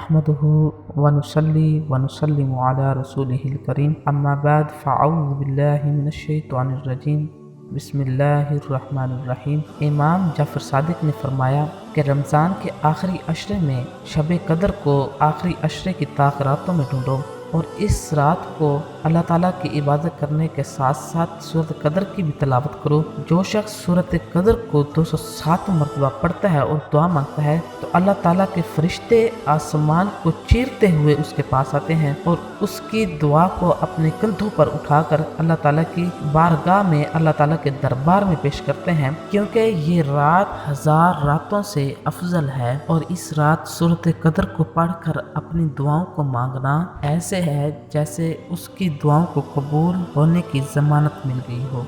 نحمده ونصلي ونسلم على رسوله الكريم اما بعد فاعوذ باللہ من الشیطان الرجیم بسم اللہ الرحمن الرحیم۔ امام جعفر صادق نے فرمایا کہ رمضان کے آخری عشرے میں شب قدر کو آخری عشرے کی طاق راتوں میں ڈھونڈو اور اس رات کو اللہ تعالیٰ کی عبادت کرنے کے ساتھ ساتھ سورۃ قدر کی بھی تلاوت کرو۔ جو شخص سورۃ قدر کو 207 مرتبہ پڑھتا ہے اور دعا مانگتا ہے تو اللہ تعالیٰ کے فرشتے آسمان کو چیرتے ہوئے اس کے پاس آتے ہیں اور اس کی دعا کو اپنے کندھوں پر اٹھا کر اللہ تعالیٰ کی بارگاہ میں اللہ تعالیٰ کے دربار میں پیش کرتے ہیں، کیونکہ یہ رات 1000 راتوں سے افضل ہے اور اس رات سورۃ قدر کو پڑھ کر اپنی دعاؤں کو مانگنا ایسے ہے جیسے اس کی دعاؤں کو قبول ہونے کی ضمانت مل گئی ہو۔